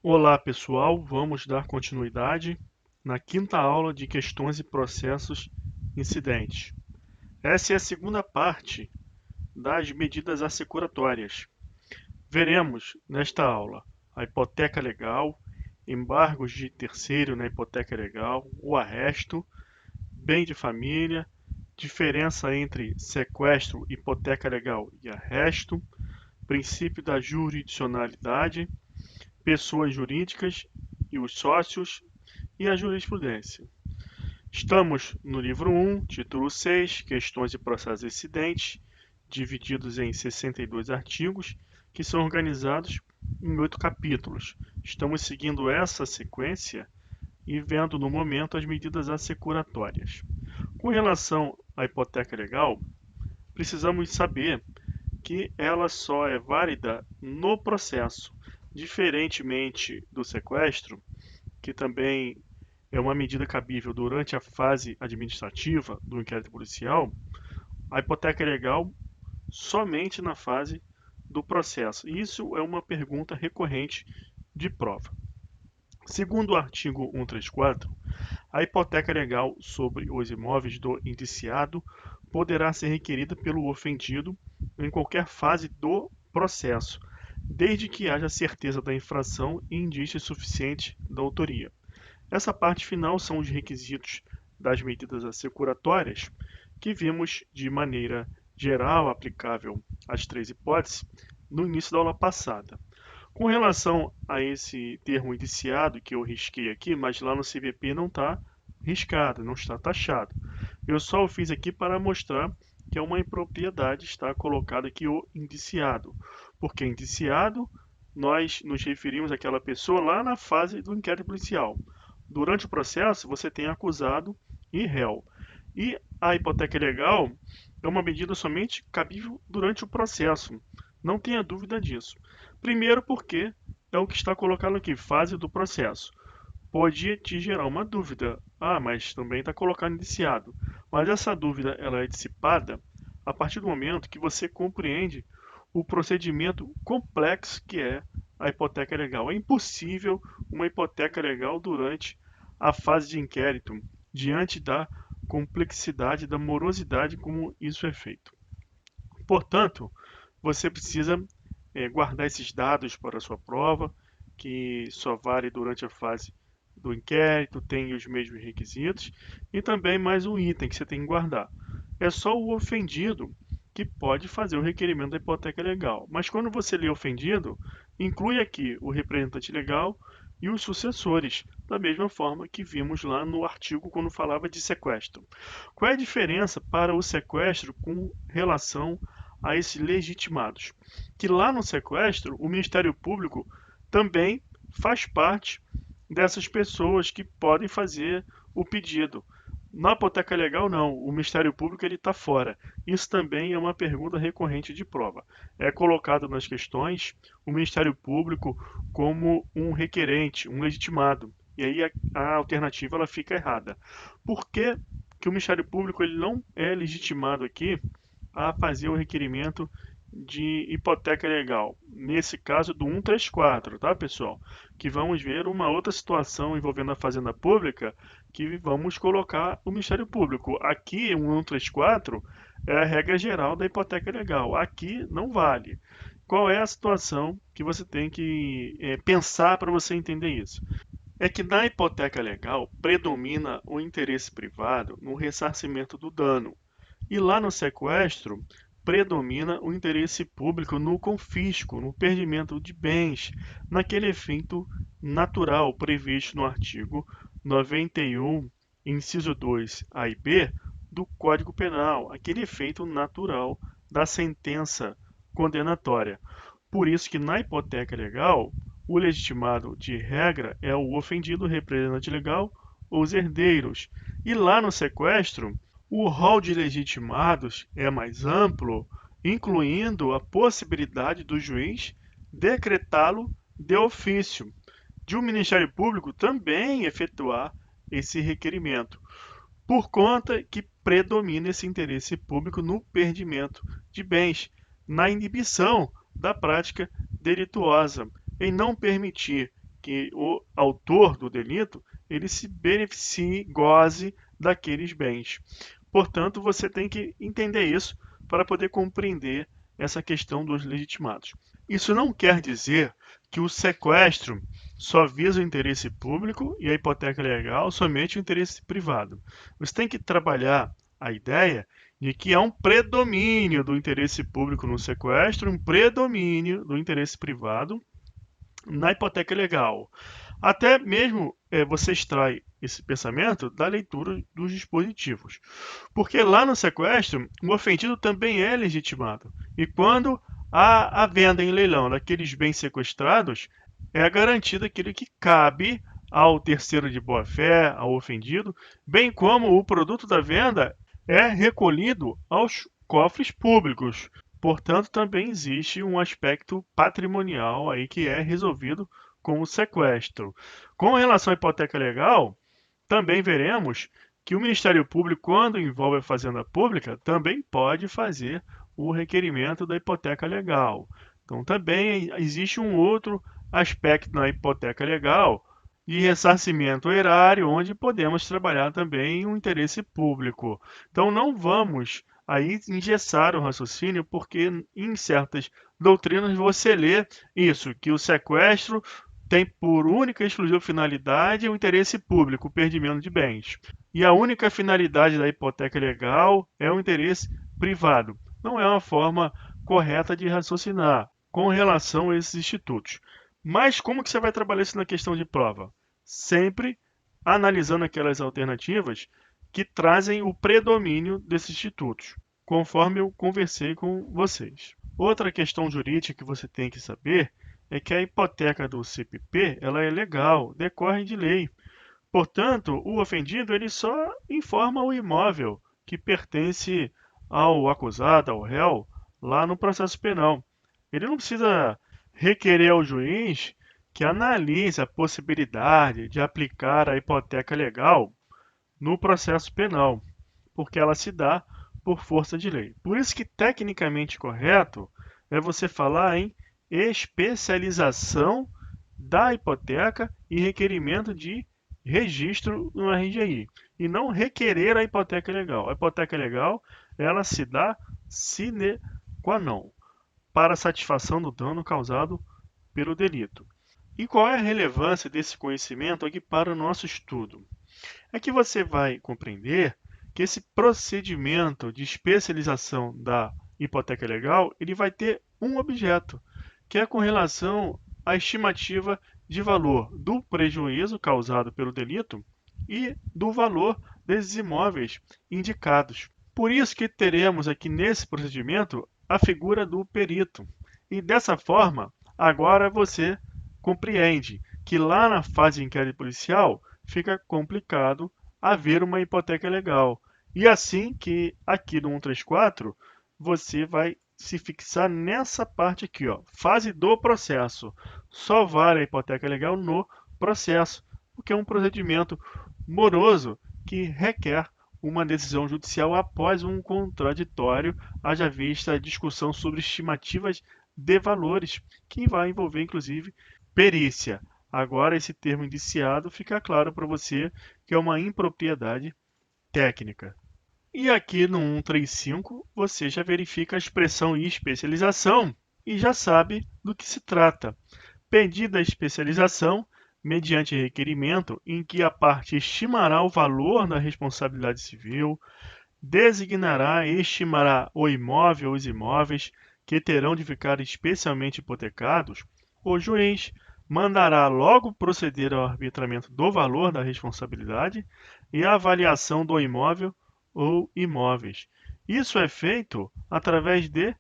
Olá pessoal, vamos dar continuidade na quinta aula de questões e processos incidentes. Essa é a segunda parte das medidas assecuratórias. Veremos nesta aula a hipoteca legal, embargos de terceiro na hipoteca legal, o arresto, bem de família, diferença entre sequestro, hipoteca legal e arresto, princípio da jurisdicionalidade, pessoas jurídicas e os sócios e a jurisprudência. Estamos no livro 1, título 6, Questões e Processos Incidentes, divididos em 62 artigos, que são organizados em 8 capítulos. Estamos seguindo essa sequência e vendo no momento as medidas assecuratórias. Com relação à hipoteca legal, precisamos saber que ela só é válida no processo, diferentemente do sequestro, que também é uma medida cabível durante a fase administrativa do inquérito policial. A hipoteca é legal somente na fase do processo. E isso é uma pergunta recorrente de prova. Segundo o artigo 134, a hipoteca legal sobre os imóveis do indiciado poderá ser requerida pelo ofendido em qualquer fase do processo, desde que haja certeza da infração e indícios suficientes da autoria. Essa parte final são os requisitos das medidas assecuratórias, que vimos de maneira geral aplicável às três hipóteses no início da aula passada. Com relação a esse termo indiciado, que eu risquei aqui, mas lá no CVP não está riscado, não está taxado. Eu só o fiz aqui para mostrar que é uma impropriedade estar colocado aqui o indiciado, porque indiciado nós nos referimos àquela pessoa lá na fase do inquérito policial. Durante o processo, você tem acusado e réu. E a hipoteca legal é uma medida somente cabível durante o processo. Não tenha dúvida disso. Primeiro porque é o que está colocado aqui, fase do processo. Pode te gerar uma dúvida. Ah, mas também está colocado indiciado. Mas essa dúvida ela é dissipada a partir do momento que você compreende o procedimento complexo que é a hipoteca legal. É impossível uma hipoteca legal durante a fase de inquérito, diante da complexidade, da morosidade como isso é feito. Portanto, você precisa guardar esses dados para a sua prova, que só vale durante a fase do inquérito, tem os mesmos requisitos, e também mais um item que você tem que guardar. É só o ofendido que pode fazer o requerimento da hipoteca legal. Mas quando você lê ofendido, inclui aqui o representante legal e os sucessores, da mesma forma que vimos lá no artigo quando falava de sequestro. Qual é a diferença para o sequestro com relação a esses legitimados? Que lá no sequestro, o Ministério Público também faz parte dessas pessoas que podem fazer o pedido. Na hipoteca legal, não. O Ministério Público ele está fora. Isso também é uma pergunta recorrente de prova. É colocado nas questões o Ministério Público como um requerente, um legitimado. E aí a alternativa ela fica errada. Por que, que o Ministério Público ele não é legitimado aqui a fazer o requerimento de hipoteca legal? Nesse caso do 134, tá, pessoal? Que vamos ver uma outra situação envolvendo a Fazenda Pública que vamos colocar o Ministério Público. Aqui, o 134 é a regra geral da hipoteca legal. Aqui não vale. Qual é a situação que você tem que pensar para você entender isso? É que na hipoteca legal predomina o interesse privado no ressarcimento do dano. E lá no sequestro, predomina o interesse público no confisco, no perdimento de bens, naquele efeito natural previsto no artigo 91, inciso 2, A e B, do Código Penal, aquele efeito natural da sentença condenatória. Por isso que na hipoteca legal, o legitimado de regra é o ofendido, o representante legal ou os herdeiros. E lá no sequestro, o rol de legitimados é mais amplo, incluindo a possibilidade do juiz decretá-lo de ofício, de o Ministério Público também efetuar esse requerimento, por conta que predomina esse interesse público no perdimento de bens, na inibição da prática delituosa, em não permitir que o autor do delito ele se beneficie, goze daqueles bens. Portanto, você tem que entender isso para poder compreender essa questão dos legitimados. Isso não quer dizer que o sequestro só visa o interesse público e a hipoteca legal somente o interesse privado. Você tem que trabalhar a ideia de que há um predomínio do interesse público no sequestro, um predomínio do interesse privado na hipoteca legal. Até mesmo você extrai esse pensamento da leitura dos dispositivos. Porque lá no sequestro, o ofendido também é legitimado. E quando há a venda em leilão daqueles bens sequestrados, é garantido aquilo que cabe ao terceiro de boa-fé, ao ofendido, bem como o produto da venda é recolhido aos cofres públicos. Portanto, também existe um aspecto patrimonial aí que é resolvido com o sequestro. Com relação à hipoteca legal, também veremos que o Ministério Público, quando envolve a Fazenda Pública, também pode fazer o requerimento da hipoteca legal. Então, também existe um outro aspecto na hipoteca legal de ressarcimento erário, onde podemos trabalhar também o interesse público. Então, não vamos aí engessar o raciocínio, porque em certas doutrinas você lê isso, que o sequestro tem por única e exclusiva finalidade o interesse público, o perdimento de bens. E a única finalidade da hipoteca legal é o interesse privado. Não é uma forma correta de raciocinar com relação a esses institutos. Mas como que você vai trabalhar isso na questão de prova? Sempre analisando aquelas alternativas que trazem o predomínio desses institutos, conforme eu conversei com vocês. Outra questão jurídica que você tem que saber é que a hipoteca do CPP ela é legal, decorre de lei. Portanto, o ofendido ele só informa o imóvel que pertence ao acusado, ao réu, lá no processo penal. Ele não precisa requerer ao juiz que analise a possibilidade de aplicar a hipoteca legal no processo penal, porque ela se dá por força de lei. Por isso que tecnicamente correto é você falar em especialização da hipoteca e requerimento de registro no RGI, e não requerer a hipoteca legal. A hipoteca legal, ela se dá sine qua non, para a satisfação do dano causado pelo delito. E qual é a relevância desse conhecimento aqui para o nosso estudo? É que você vai compreender que esse procedimento de especialização da hipoteca legal, ele vai ter um objeto, que é com relação à estimativa de valor do prejuízo causado pelo delito e do valor desses imóveis indicados. Por isso que teremos aqui nesse procedimento a figura do perito. E dessa forma, agora você compreende que lá na fase de inquérito policial fica complicado haver uma hipoteca legal. E assim que aqui no 134, você vai se fixar nessa parte aqui, ó, fase do processo. Só vale a hipoteca legal no processo, porque é um procedimento moroso que requer uma decisão judicial após um contraditório, haja vista a discussão sobre estimativas de valores, que vai envolver inclusive perícia. Agora, esse termo indiciado fica claro para você que é uma impropriedade técnica. E aqui no 135, você já verifica a expressão especialização e já sabe do que se trata. Pedida a especialização, mediante requerimento em que a parte estimará o valor da responsabilidade civil, designará e estimará o imóvel ou os imóveis que terão de ficar especialmente hipotecados, o juiz mandará logo proceder ao arbitramento do valor da responsabilidade e à avaliação do imóvel ou imóveis. Isso é feito através de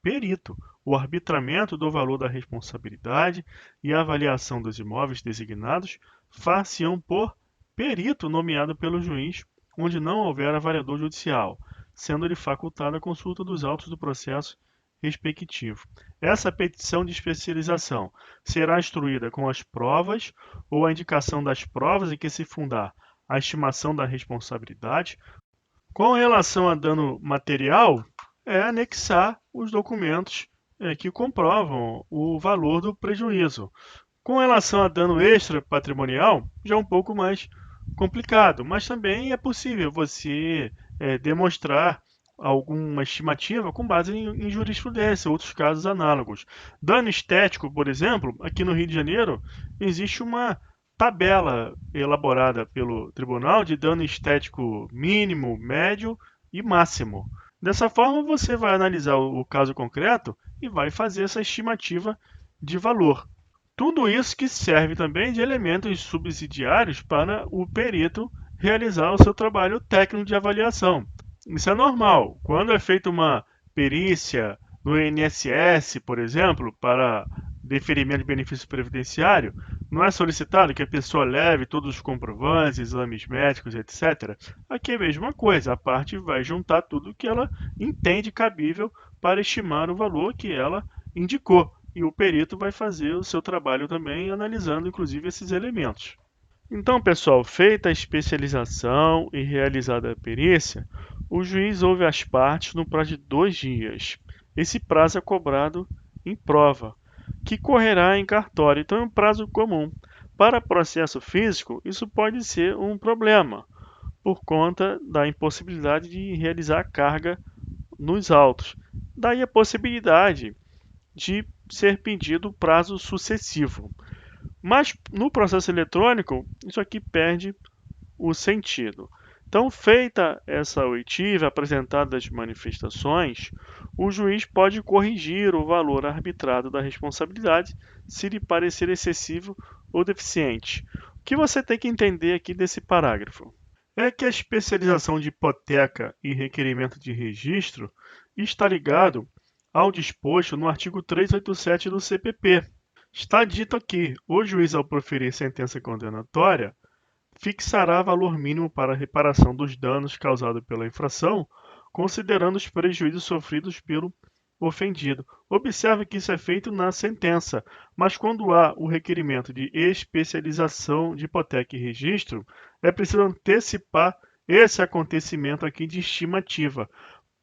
perito. O arbitramento do valor da responsabilidade e a avaliação dos imóveis designados far-se-ão por perito nomeado pelo juiz, onde não houver avaliador judicial, sendo-lhe facultada a consulta dos autos do processo respectivo. Essa petição de especialização será instruída com as provas ou a indicação das provas em que se fundar a estimação da responsabilidade. Com relação a dano material, é anexar os documentos que comprovam o valor do prejuízo. Com relação a dano extra patrimonial, já é um pouco mais complicado, mas também é possível você demonstrar alguma estimativa com base em jurisprudência, outros casos análogos. Dano estético, por exemplo, aqui no Rio de Janeiro, existe uma tabela elaborada pelo tribunal de dano estético mínimo, médio e máximo. Dessa forma, você vai analisar o caso concreto e vai fazer essa estimativa de valor. Tudo isso que serve também de elementos subsidiários para o perito realizar o seu trabalho técnico de avaliação. Isso é normal. Quando é feita uma perícia no INSS, por exemplo, para deferimento de benefício previdenciário, não é solicitado que a pessoa leve todos os comprovantes, exames médicos, etc. Aqui é a mesma coisa, a parte vai juntar tudo que ela entende cabível para estimar o valor que ela indicou. E o perito vai fazer o seu trabalho também, analisando inclusive esses elementos. Então, pessoal, feita a especialização e realizada a perícia, o juiz ouve as partes no prazo de 2 dias. Esse prazo é cobrado em prova, que correrá em cartório, então é um prazo comum. Para processo físico, isso pode ser um problema, por conta da impossibilidade de realizar a carga nos autos. Daí a possibilidade de ser pedido prazo sucessivo. Mas no processo eletrônico, isso aqui perde o sentido. Então, feita essa oitiva, apresentadas as manifestações, o juiz pode corrigir o valor arbitrado da responsabilidade se lhe parecer excessivo ou deficiente. O que você tem que entender aqui desse parágrafo é que a especialização de hipoteca e requerimento de registro está ligado ao disposto no artigo 387 do CPP. Está dito aqui: o juiz, ao proferir sentença condenatória, fixará valor mínimo para a reparação dos danos causados pela infração, considerando os prejuízos sofridos pelo ofendido. Observe que isso é feito na sentença, mas quando há o requerimento de especialização de hipoteca e registro, é preciso antecipar esse acontecimento aqui de estimativa,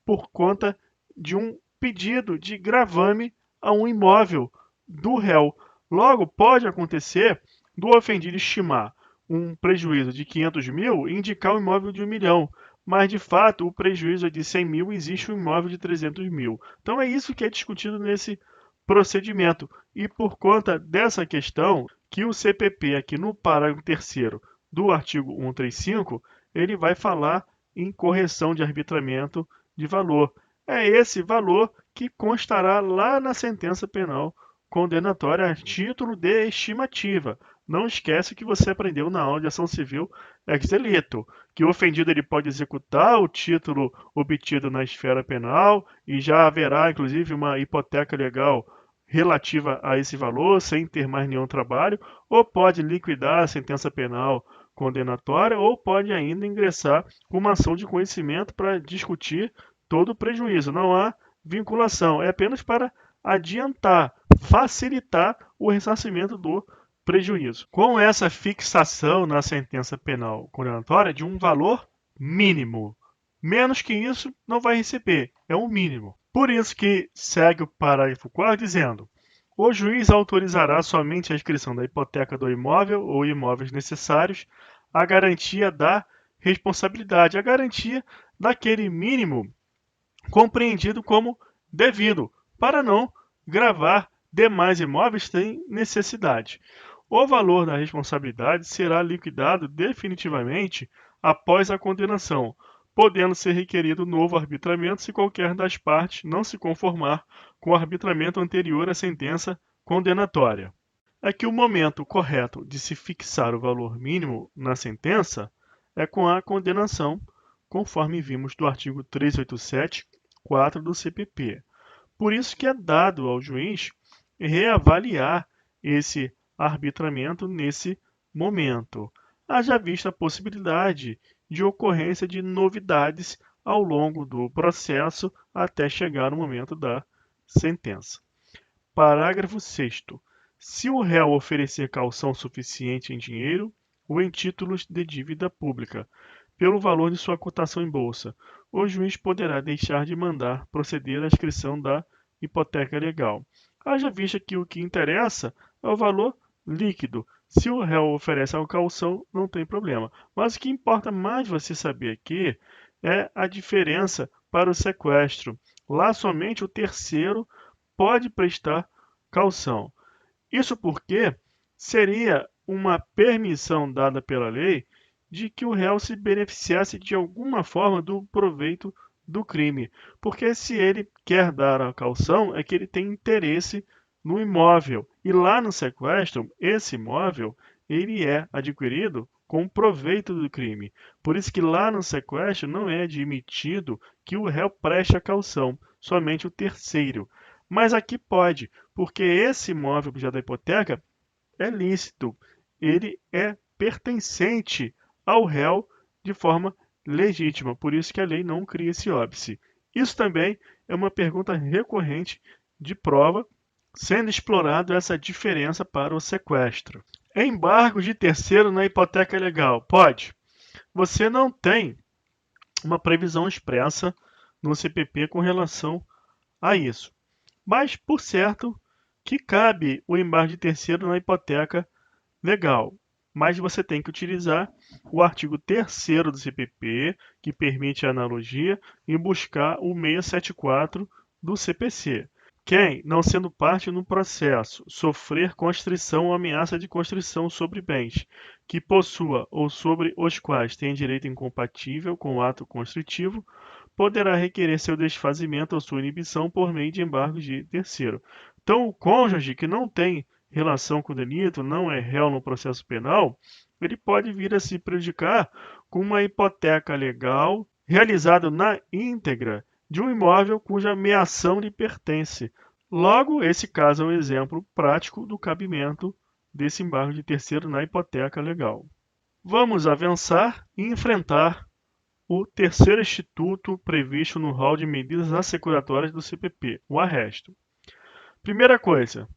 por conta de um pedido de gravame a um imóvel do réu. Logo, pode acontecer do ofendido estimar um prejuízo de 500 mil e indicar um imóvel de 1 milhão, mas de fato o prejuízo é de 100 mil e existe um imóvel de 300 mil. Então é isso que é discutido nesse procedimento. E por conta dessa questão, que o CPP, aqui no parágrafo 3º do artigo 135, ele vai falar em correção de arbitramento de valor. É esse valor que constará lá na sentença penal condenatória a título de estimativa. Não esquece que você aprendeu na aula de ação civil ex delito, que o ofendido ele pode executar o título obtido na esfera penal e já haverá, inclusive, uma hipoteca legal relativa a esse valor, sem ter mais nenhum trabalho, ou pode liquidar a sentença penal condenatória, ou pode ainda ingressar com uma ação de conhecimento para discutir todo o prejuízo. Não há vinculação, é apenas para adiantar, facilitar o ressarcimento do prejuízo. Com essa fixação na sentença penal condenatória de um valor mínimo. Menos que isso não vai receber, é um mínimo. Por isso que segue o parágrafo 4 dizendo: o juiz autorizará somente a inscrição da hipoteca do imóvel ou imóveis necessários à garantia da responsabilidade, a garantia daquele mínimo compreendido como devido, para não gravar demais imóveis sem necessidade. O valor da responsabilidade será liquidado definitivamente após a condenação, podendo ser requerido novo arbitramento se qualquer das partes não se conformar com o arbitramento anterior à sentença condenatória. É que o momento correto de se fixar o valor mínimo na sentença é com a condenação, conforme vimos do artigo 387, 4 do CPP. Por isso que é dado ao juiz reavaliar esse arbitramento nesse momento, haja vista a possibilidade de ocorrência de novidades ao longo do processo até chegar no momento da sentença. Parágrafo 6º. Se o réu oferecer caução suficiente em dinheiro ou em títulos de dívida pública, pelo valor de sua cotação em bolsa, o juiz poderá deixar de mandar proceder à inscrição da hipoteca legal. Haja vista que o que interessa é o valor líquido. Se o réu oferece a caução, não tem problema. Mas o que importa mais você saber aqui é a diferença para o sequestro. Lá somente o terceiro pode prestar caução. Isso porque seria uma permissão dada pela lei de que o réu se beneficiasse de alguma forma do proveito do crime. Porque se ele quer dar a caução, é que ele tem interesse no imóvel. E lá no sequestro, esse imóvel ele é adquirido com proveito do crime. Por isso que lá no sequestro não é admitido que o réu preste a caução, somente o terceiro. Mas aqui pode, porque esse imóvel objeto da hipoteca é lícito, ele é pertencente ao réu de forma legítima, por isso que a lei não cria esse óbice. Isso também é uma pergunta recorrente de prova, sendo explorado essa diferença para o sequestro. Embargo de terceiro na hipoteca legal. Pode. Você não tem uma previsão expressa no CPP com relação a isso. Mas, por certo, que cabe o embargo de terceiro na hipoteca legal. Mas você tem que utilizar o artigo 3º do CPP, que permite a analogia, e buscar o 674 do CPC. Quem, não sendo parte no processo, sofrer constrição ou ameaça de constrição sobre bens que possua ou sobre os quais tem direito incompatível com o ato constritivo, poderá requerer seu desfazimento ou sua inibição por meio de embargo de terceiro. Então, o cônjuge que não tem relação com o delito, não é réu no processo penal, ele pode vir a se prejudicar com uma hipoteca legal realizada na íntegra de um imóvel cuja meação lhe pertence. Logo, esse caso é um exemplo prático do cabimento desse embargo de terceiro na hipoteca legal. Vamos avançar e enfrentar o terceiro instituto previsto no rol de medidas assecuratórias do CPP, o arresto. Primeira coisa,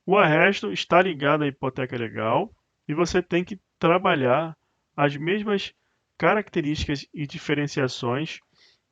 o arresto está ligado à hipoteca legal e você tem que trabalhar as mesmas características e diferenciações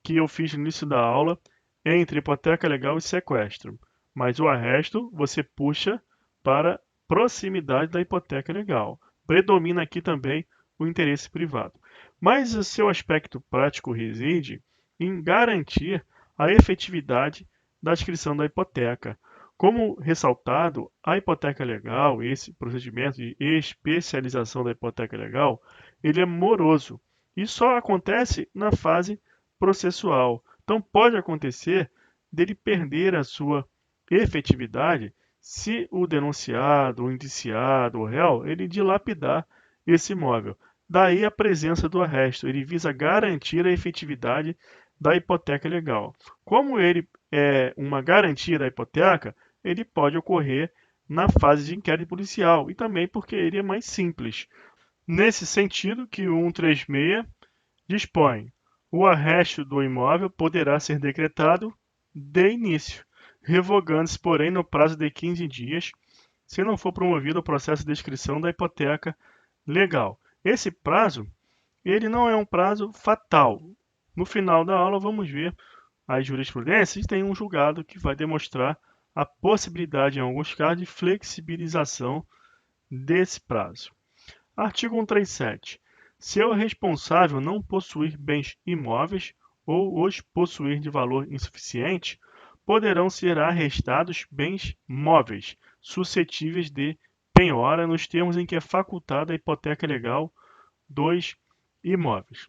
que eu fiz no início da aula entre hipoteca legal e sequestro. Mas o arresto você puxa para proximidade da hipoteca legal. Predomina aqui também o interesse privado. Mas o seu aspecto prático reside em garantir a efetividade da inscrição da hipoteca. Como ressaltado, a hipoteca legal, esse procedimento de especialização da hipoteca legal, ele é moroso e só acontece na fase processual. Então pode acontecer dele perder a sua efetividade se o denunciado, o indiciado, o réu, ele dilapidar esse imóvel. Daí a presença do arresto, ele visa garantir a efetividade da hipoteca legal. Como ele é uma garantia da hipoteca, ele pode ocorrer na fase de inquérito policial e também porque ele é mais simples. Nesse sentido que o 136 dispõe: o arresto do imóvel poderá ser decretado de início, revogando-se, porém, no prazo de 15 dias, se não for promovido o processo de inscrição da hipoteca legal. Esse prazo, ele não é um prazo fatal. No final da aula, vamos ver as jurisprudências e tem um julgado que vai demonstrar a possibilidade, em alguns casos, de flexibilização desse prazo. Artigo 137. Se o responsável não possuir bens imóveis ou os possuir de valor insuficiente, poderão ser arrestados bens móveis suscetíveis de penhora nos termos em que é facultada a hipoteca legal dos imóveis.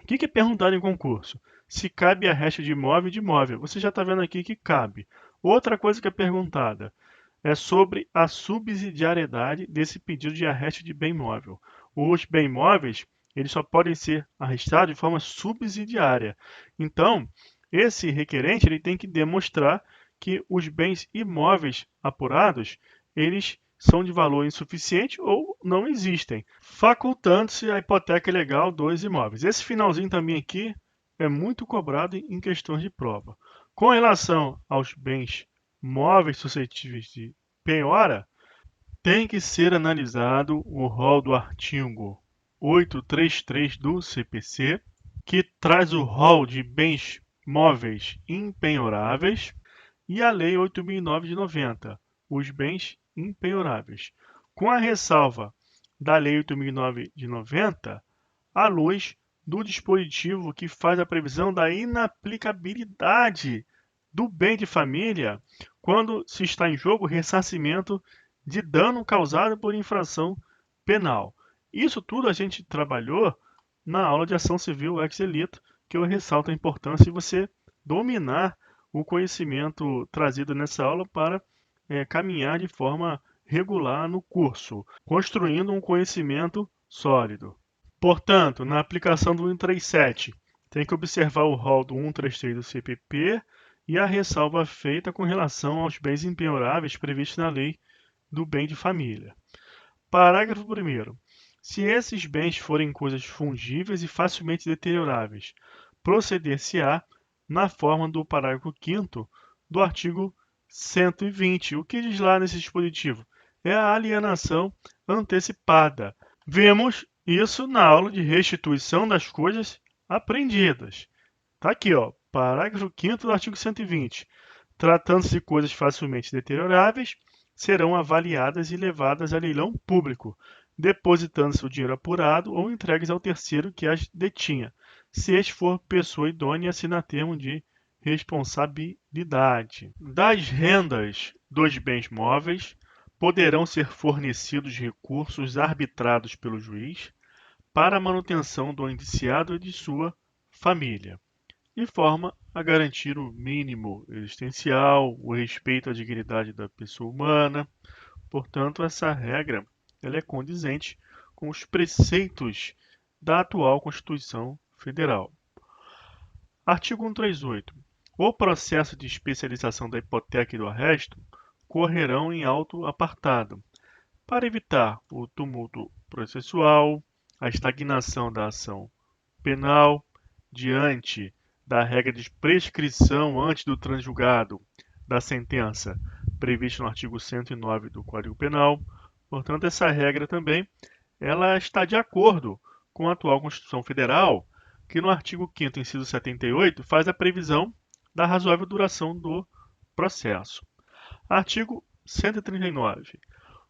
O que é perguntado em concurso? Se cabe arresto de imóvel e de imóvel. Você já está vendo aqui que cabe. Outra coisa que é perguntada é sobre a subsidiariedade desse pedido de arresto de bem imóvel. Os bem imóveis, eles só podem ser arrestados de forma subsidiária. Então, esse requerente ele tem que demonstrar que os bens imóveis apurados, eles são de valor insuficiente ou não existem, facultando-se a hipoteca legal dos imóveis. Esse finalzinho também aqui é muito cobrado em questões de prova. Com relação aos bens móveis suscetíveis de penhora, tem que ser analisado o rol do artigo 833 do CPC, que traz o rol de bens móveis impenhoráveis, e a Lei 8.009 de 90, os bens impenhoráveis. com a ressalva da Lei 8.009 de 90, à luz do dispositivo que faz a previsão da inaplicabilidade do bem de família quando se está em jogo ressarcimento de dano causado por infração penal. Isso tudo a gente trabalhou na aula de ação civil ex elito, que eu ressalto a importância de você dominar o conhecimento trazido nessa aula para caminhar de forma regular no curso, construindo um conhecimento sólido. Portanto, na aplicação do 137, tem que observar o rol do 133 do CPP e a ressalva feita com relação aos bens impenhoráveis previstos na lei do bem de família. Parágrafo 1º. Se esses bens forem coisas fungíveis e facilmente deterioráveis, proceder-se-á na forma do parágrafo 5º do artigo 120. O que diz lá nesse dispositivo? É a alienação antecipada. Vemos isso na aula de restituição das coisas apreendidas. Está aqui, ó, parágrafo 5º do artigo 120. Tratando-se de coisas facilmente deterioráveis, serão avaliadas e levadas a leilão público, depositando-se o dinheiro apurado ou entregues ao terceiro que as detinha, se este for pessoa idônea e assinar termo de responsabilidade. Das rendas dos bens móveis, poderão ser fornecidos recursos arbitrados pelo juiz para a manutenção do indiciado e de sua família, de forma a garantir o mínimo existencial, o respeito à dignidade da pessoa humana. Portanto, essa regra ela é condizente com os preceitos da atual Constituição Federal. Artigo 138. O processo de especialização da hipoteca e do arresto correrão em auto apartado, para evitar o tumulto processual, a estagnação da ação penal, diante da regra de prescrição antes do transjulgado da sentença prevista no artigo 109 do Código Penal. Portanto, essa regra também ela está de acordo com a atual Constituição Federal, que no artigo 5º, inciso 78, faz a previsão da razoável duração do processo. Artigo 139.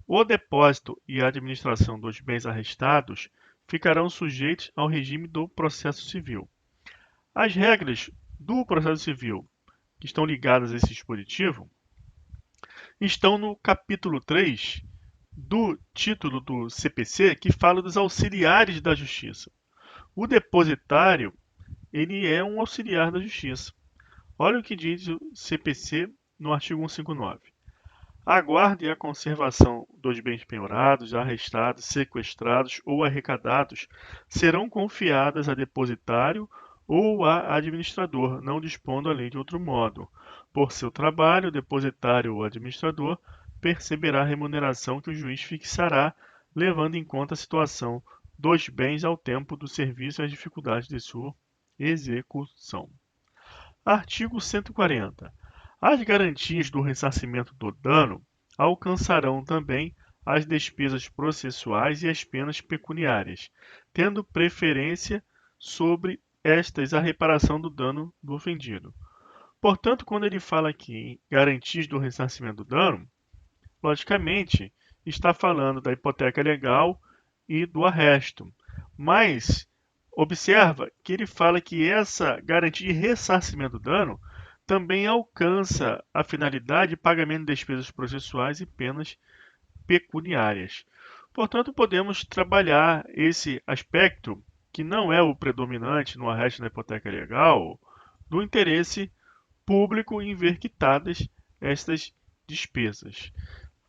O depósito e a administração dos bens arrestados ficarão sujeitos ao regime do processo civil. As regras do processo civil que estão ligadas a esse dispositivo estão no capítulo 3 do título do CPC, que fala dos auxiliares da justiça. O depositário, ele é um auxiliar da justiça. Olha o que diz o CPC no artigo 159. A guarda e a conservação dos bens penhorados, arrestados, sequestrados ou arrecadados serão confiadas a depositário ou a administrador, não dispondo a lei de outro modo. Por seu trabalho, o depositário ou administrador perceberá a remuneração que o juiz fixará, levando em conta a situação dos bens ao tempo do serviço e as dificuldades de sua execução. Artigo 140. As garantias do ressarcimento do dano alcançarão também as despesas processuais e as penas pecuniárias, tendo preferência sobre estas a reparação do dano do ofendido. Portanto, quando ele fala aqui em garantias do ressarcimento do dano, logicamente está falando da hipoteca legal e do arresto. Mas observa que ele fala que essa garantia de ressarcimento do dano também alcança a finalidade de pagamento de despesas processuais e penas pecuniárias. Portanto, podemos trabalhar esse aspecto, que não é o predominante no arresto da hipoteca legal, do interesse público em ver quitadas estas despesas.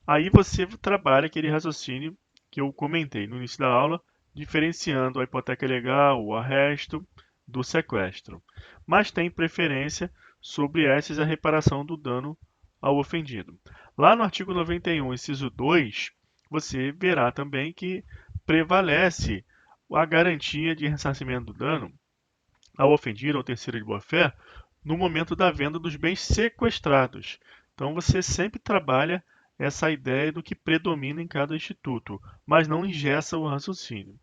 Aí você trabalha aquele raciocínio que eu comentei no início da aula, diferenciando a hipoteca legal, o arresto, do sequestro. Mas tem preferência sobre essas a reparação do dano ao ofendido. Lá no artigo 91, inciso 2, você verá também que prevalece a garantia de ressarcimento do dano ao ofendido, ao terceiro de boa-fé, no momento da venda dos bens sequestrados. Então você sempre trabalha essa ideia do que predomina em cada instituto, mas não engessa o raciocínio.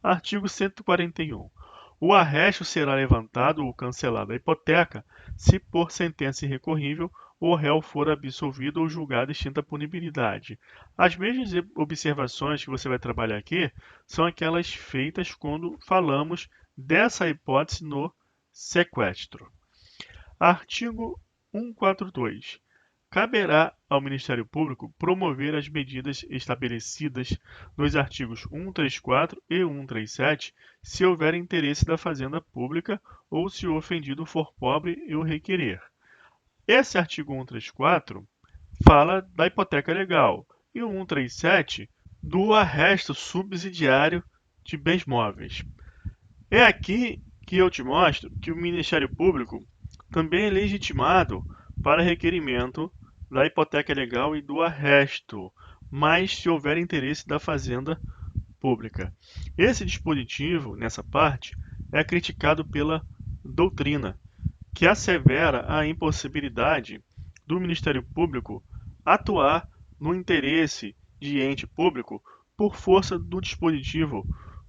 Artigo 141. O arresto será levantado ou cancelado a hipoteca se, por sentença irrecorrível, o réu for absolvido ou julgado extinta a punibilidade. As mesmas observações que você vai trabalhar aqui são aquelas feitas quando falamos dessa hipótese no sequestro. Artigo 142. Caberá ao Ministério Público promover as medidas estabelecidas nos artigos 134 e 137 se houver interesse da Fazenda Pública ou se o ofendido for pobre e o requerer. Esse artigo 134 fala da hipoteca legal e o 137 do arresto subsidiário de bens móveis. É aqui que eu te mostro que o Ministério Público também é legitimado para requerimento da hipoteca legal e do arresto, mas se houver interesse da Fazenda Pública. Esse dispositivo, nessa parte, é criticado pela doutrina, que assevera a impossibilidade do Ministério Público atuar no interesse de ente público por força do dispositivo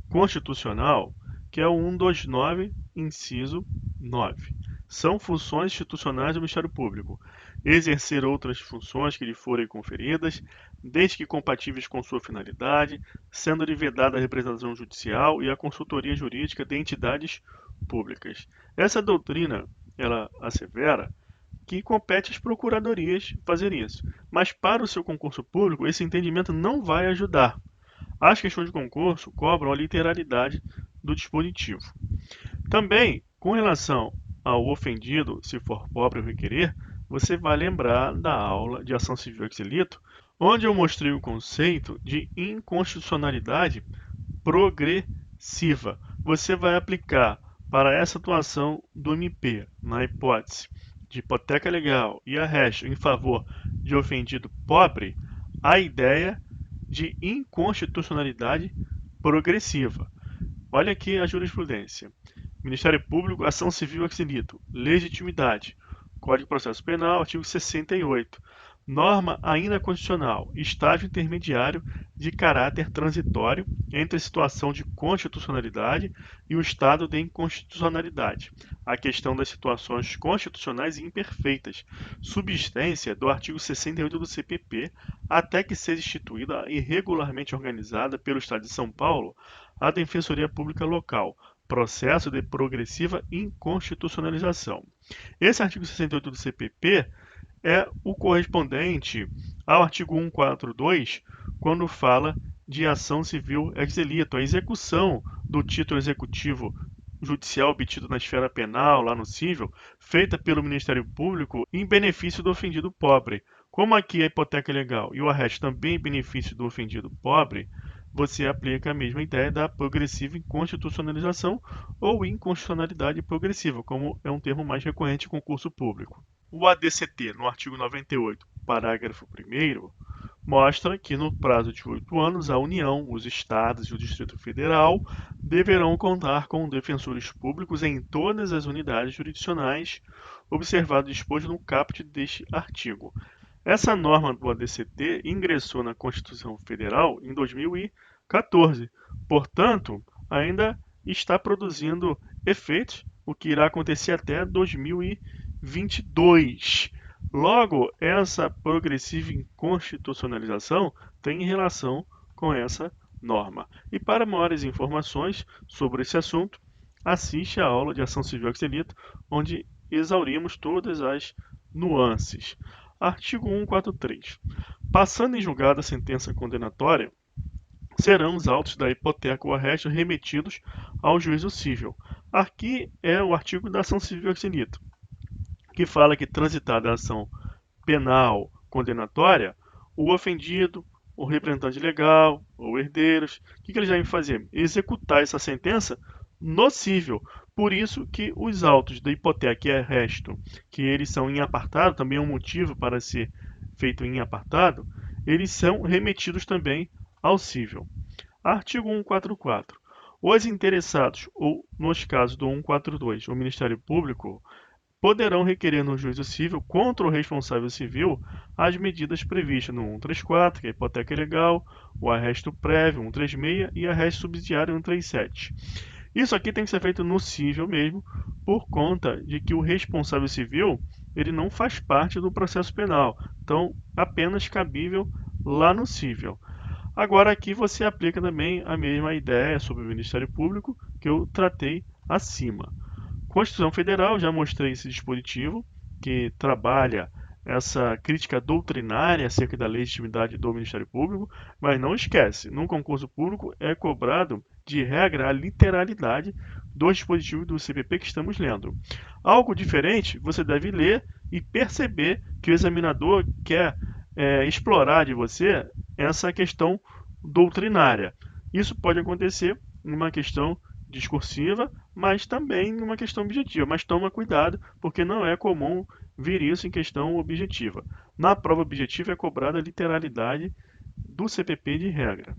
constitucional, que é o 129, inciso 9. São funções institucionais do Ministério Público. Exercer outras funções que lhe forem conferidas, desde que compatíveis com sua finalidade, sendo-lhe vedada a representação judicial e a consultoria jurídica de entidades públicas. Essa doutrina, ela assevera que compete às procuradorias fazer isso. Mas para o seu concurso público, esse entendimento não vai ajudar. As questões de concurso cobram a literalidade do dispositivo. Também, com relação ao ofendido, se for pobre ou requerer, você vai lembrar da aula de ação civil ex lito, onde eu mostrei o conceito de inconstitucionalidade progressiva. Você vai aplicar para essa atuação do MP, na hipótese de hipoteca legal e arresto em favor de ofendido pobre, a ideia de inconstitucionalidade progressiva. Olha aqui a jurisprudência. Ministério Público, ação civil ex lito, legitimidade. Código de Processo Penal, artigo 68. Norma ainda constitucional, estágio intermediário de caráter transitório entre a situação de constitucionalidade e o estado de inconstitucionalidade. A questão das situações constitucionais imperfeitas, substância do artigo 68 do CPP, até que seja instituída e regularmente organizada pelo Estado de São Paulo a Defensoria Pública Local, processo de progressiva inconstitucionalização. Esse artigo 68 do CPP é o correspondente ao artigo 142, quando fala de ação civil ex lito, a execução do título executivo judicial obtido na esfera penal, lá no cível, feita pelo Ministério Público em benefício do ofendido pobre. Como aqui a hipoteca legal e o arresto também em benefício do ofendido pobre, você aplica a mesma ideia da progressiva inconstitucionalização ou inconstitucionalidade progressiva, como é um termo mais recorrente em concurso público. O ADCT, no artigo 98, parágrafo 1º, mostra que no prazo de 8 anos, a União, os Estados e o Distrito Federal deverão contar com defensores públicos em todas as unidades jurisdicionais, observado o disposto no caput deste artigo. Essa norma do ADCT ingressou na Constituição Federal em 2014, portanto, ainda está produzindo efeitos, o que irá acontecer até 2022. Logo, essa progressiva inconstitucionalização tem relação com essa norma. E para maiores informações sobre esse assunto, assiste a aula de ação civil ex lito, onde exaurimos todas as nuances. Artigo 143. Passando em julgado a sentença condenatória, serão os autos da hipoteca ou arresto remetidos ao juízo cível. Aqui é o artigo da ação civil ex lito, que fala que, transitada a ação penal condenatória, o ofendido, o representante legal ou herdeiros, o que eles devem fazer? Executar essa sentença no cível. Por isso que os autos da hipoteca e arresto, que eles são em apartado, também é um motivo para ser feito em apartado, eles são remetidos também ao cível. Artigo 144. Os interessados, ou nos casos do 142, o Ministério Público, poderão requerer no juízo cível contra o responsável civil as medidas previstas no 134, que é a hipoteca legal, o arresto prévio, 136 e arresto subsidiário, 137. Isso aqui tem que ser feito no cível mesmo, por conta de que o responsável civil ele não faz parte do processo penal, então apenas cabível lá no cível. Agora aqui você aplica também a mesma ideia sobre o Ministério Público que eu tratei acima. Constituição Federal, já mostrei esse dispositivo que trabalha essa crítica doutrinária acerca da legitimidade do Ministério Público, mas não esquece, no concurso público é cobrado de regra a literalidade do dispositivo do CPP que estamos lendo. Algo diferente, você deve ler e perceber que o examinador quer explorar de você essa questão doutrinária. Isso pode acontecer numa questão discursiva, mas também numa questão objetiva. Mas toma cuidado, porque não é comum vir isso em questão objetiva. Na prova objetiva é cobrada a literalidade do CPP de regra.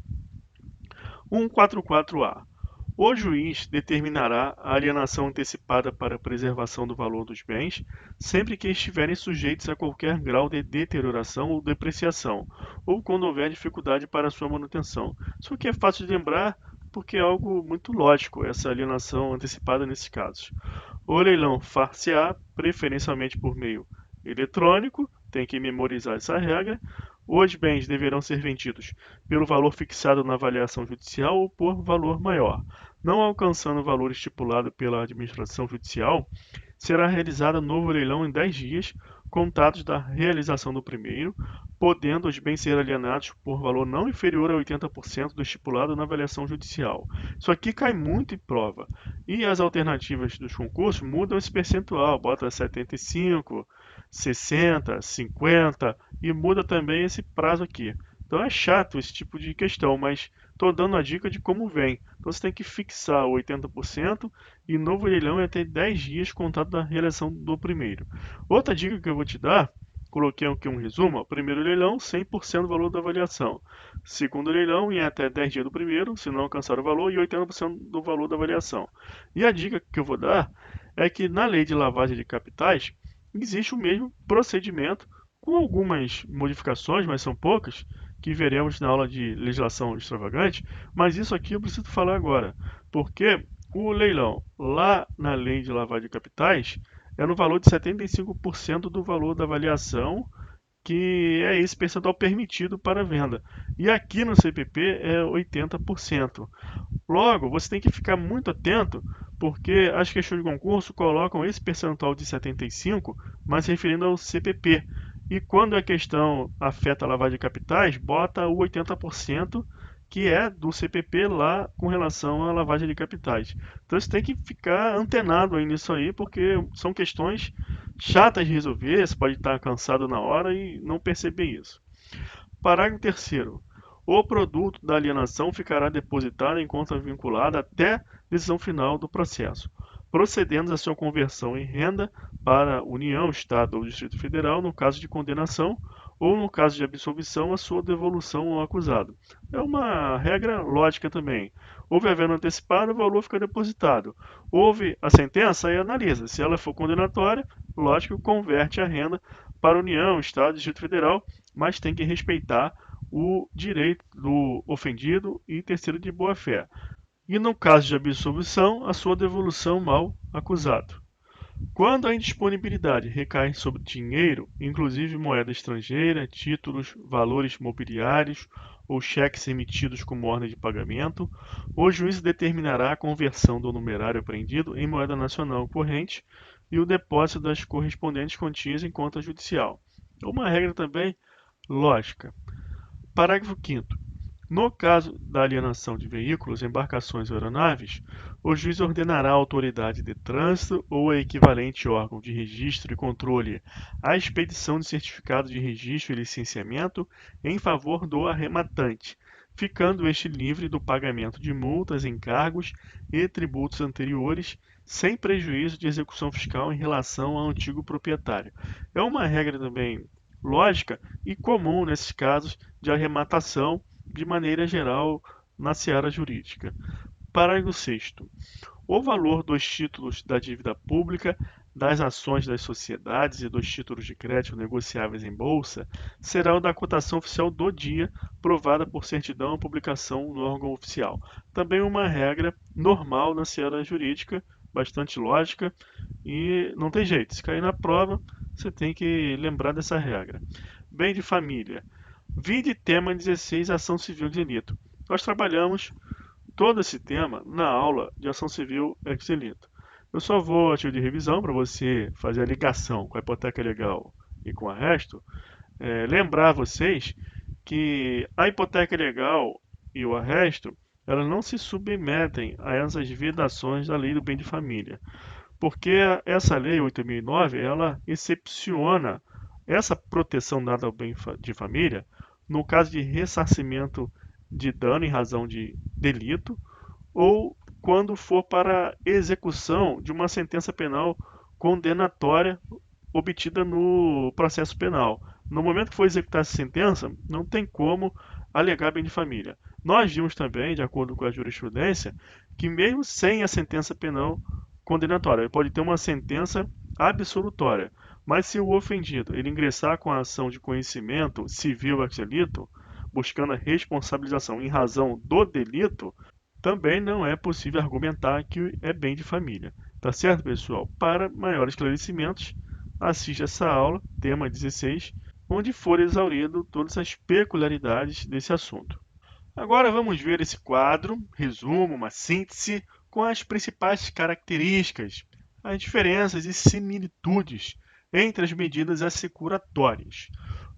144A. O juiz determinará a alienação antecipada para a preservação do valor dos bens, sempre que estiverem sujeitos a qualquer grau de deterioração ou depreciação, ou quando houver dificuldade para sua manutenção. Isso aqui é fácil de lembrar, porque é algo muito lógico, essa alienação antecipada nesses casos. O leilão far-se-á preferencialmente por meio eletrônico, tem que memorizar essa regra. Os bens deverão ser vendidos pelo valor fixado na avaliação judicial ou por valor maior. Não alcançando o valor estipulado pela administração judicial, será realizado novo leilão em 10 dias, contados da realização do primeiro, podendo os bens ser alienados por valor não inferior a 80% do estipulado na avaliação judicial. Isso aqui cai muito em prova. E as alternativas dos concursos mudam esse percentual, bota 75, 60, 50 e muda também esse prazo aqui. Então é chato esse tipo de questão, mas estou dando a dica de como vem. Então você tem que fixar 80% e novo leilão é até 10 dias contado da realização do primeiro. Outra dica que eu vou te dar, coloquei aqui um resumo, ó, primeiro leilão 100% do valor da avaliação. Segundo leilão em até 10 dias do primeiro, se não alcançar o valor, e 80% do valor da avaliação. E a dica que eu vou dar é que na lei de lavagem de capitais existe o mesmo procedimento, com algumas modificações, mas são poucas, que veremos na aula de legislação extravagante, mas isso aqui eu preciso falar agora, porque o leilão lá na lei de lavagem de capitais é no valor de 75% do valor da avaliação, que é esse percentual permitido para venda. E aqui no CPP é 80%. Logo, você tem que ficar muito atento, porque as questões de concurso colocam esse percentual de 75%, mas referindo ao CPP. E quando a questão afeta a lavagem de capitais, bota o 80%, que é do CPP lá com relação à lavagem de capitais. Então você tem que ficar antenado aí nisso aí, porque são questões chatas de resolver, você pode estar cansado na hora e não perceber isso. Parágrafo 3º. O produto da alienação ficará depositado em conta vinculada até decisão final do processo, procedendo a sua conversão em renda para União, Estado ou Distrito Federal no caso de condenação, ou no caso de absolvição, a sua devolução ao acusado. É uma regra lógica também. Houve havendo antecipado, o valor fica depositado. Houve a sentença, aí analisa. Se ela for condenatória, lógico, converte a renda para União, Estado, Distrito Federal, mas tem que respeitar o direito do ofendido e terceiro de boa-fé. E no caso de absolvição, a sua devolução ao acusado. Quando a indisponibilidade recai sobre dinheiro, inclusive moeda estrangeira, títulos, valores mobiliários ou cheques emitidos como ordem de pagamento, o juiz determinará a conversão do numerário apreendido em moeda nacional corrente e o depósito das correspondentes quantias em conta judicial. Uma regra também lógica. Parágrafo 5º. No caso da alienação de veículos, embarcações ou aeronaves, o juiz ordenará à autoridade de trânsito ou a equivalente órgão de registro e controle a expedição de certificado de registro e licenciamento em favor do arrematante, ficando este livre do pagamento de multas, encargos e tributos anteriores, sem prejuízo de execução fiscal em relação ao antigo proprietário. É uma regra também lógica e comum nesses casos de arrematação de maneira geral na seara jurídica. Parágrafo 6º. O valor dos títulos da dívida pública, das ações das sociedades e dos títulos de crédito negociáveis em bolsa será o da cotação oficial do dia, provada por certidão ou publicação no órgão oficial. Também uma regra normal na seara jurídica, bastante lógica, e não tem jeito. Se cair na prova, você tem que lembrar dessa regra. Bem de família. Vide tema 16, ação civil de delito. Nós trabalhamos todo esse tema na aula de ação civil ex delito. Eu só vou, a título de revisão, para você fazer a ligação com a hipoteca legal e com o arresto, lembrar vocês que a hipoteca legal e o arresto, elas não se submetem a essas vedações da lei do bem de família, porque essa lei 8.009, ela excepciona essa proteção dada ao bem de família no caso de ressarcimento de dano em razão de delito ou quando for para execução de uma sentença penal condenatória obtida no processo penal. No momento que for executar essa sentença, não tem como alegar bem de família. Nós vimos também, de acordo com a jurisprudência, que mesmo sem a sentença penal condenatória, ele pode ter uma sentença absolutória, mas se o ofendido ele ingressar com a ação de conhecimento civil ex delito, buscando a responsabilização em razão do delito, também não é possível argumentar que é bem de família. Tá certo, pessoal? Para maiores esclarecimentos, assista essa aula, tema 16, onde for exaurido todas as peculiaridades desse assunto. Agora vamos ver esse quadro, resumo, uma síntese, com as principais características, as diferenças e similitudes entre as medidas assecuratórias.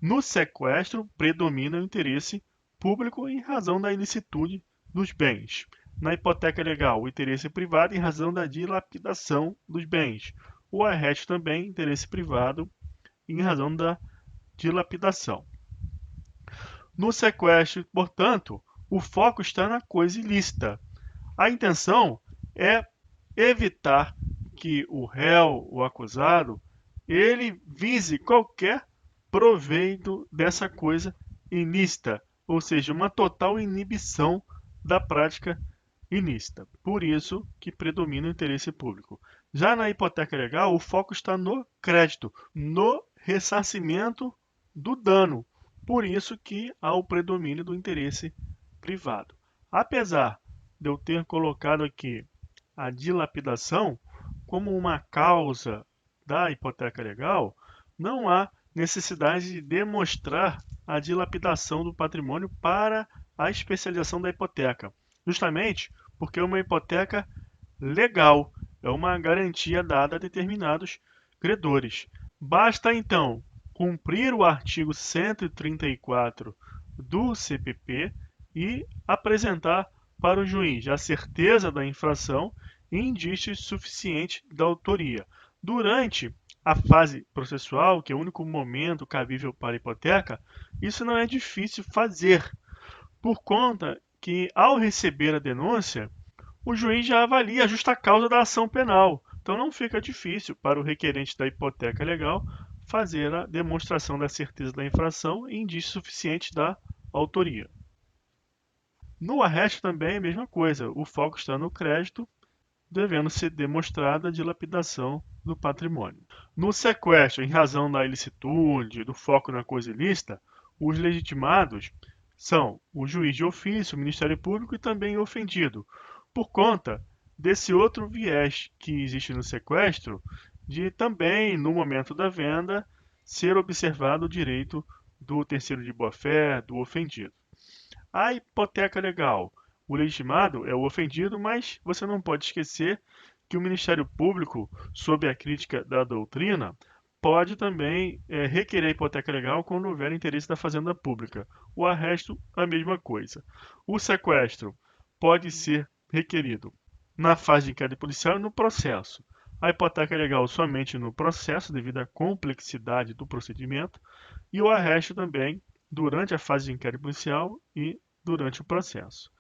No sequestro, predomina o interesse público em razão da ilicitude dos bens. Na hipoteca legal, o interesse privado em razão da dilapidação dos bens. O arresto também, interesse privado em razão da dilapidação. No sequestro, portanto, o foco está na coisa ilícita. A intenção é evitar que o réu, o acusado, ele vise qualquer proveito dessa coisa ilícita, ou seja, uma total inibição da prática ilícita. Por isso que predomina o interesse público. Já na hipoteca legal, o foco está no crédito, no ressarcimento do dano. Por isso que há o predomínio do interesse privado. Apesar de eu ter colocado aqui a dilapidação como uma causa da hipoteca legal, não há necessidade de demonstrar a dilapidação do patrimônio para a especialização da hipoteca, justamente porque é uma hipoteca legal, é uma garantia dada a determinados credores. Basta então cumprir o artigo 134 do CPP e apresentar para o juiz a certeza da infração e indícios suficientes da autoria. Durante a fase processual, que é o único momento cabível para a hipoteca, isso não é difícil fazer, por conta que, ao receber a denúncia, o juiz já avalia a justa causa da ação penal. Então não fica difícil para o requerente da hipoteca legal fazer a demonstração da certeza da infração e indícios suficientes da autoria. No arresto também é a mesma coisa, o foco está no crédito, devendo ser demonstrada a dilapidação do patrimônio. No sequestro, em razão da ilicitude, do foco na coisa ilícita, os legitimados são o juiz de ofício, o Ministério Público e também o ofendido, por conta desse outro viés que existe no sequestro, de também, no momento da venda, ser observado o direito do terceiro de boa-fé, do ofendido. A hipoteca legal. O legitimado é o ofendido, mas você não pode esquecer que o Ministério Público, sob a crítica da doutrina, pode também requerer a hipoteca legal quando houver interesse da Fazenda Pública. O arresto, a mesma coisa. O sequestro pode ser requerido na fase de inquérito policial e no processo. A hipoteca legal somente no processo, devido à complexidade do procedimento, e o arresto também durante a fase de inquérito policial e durante o processo.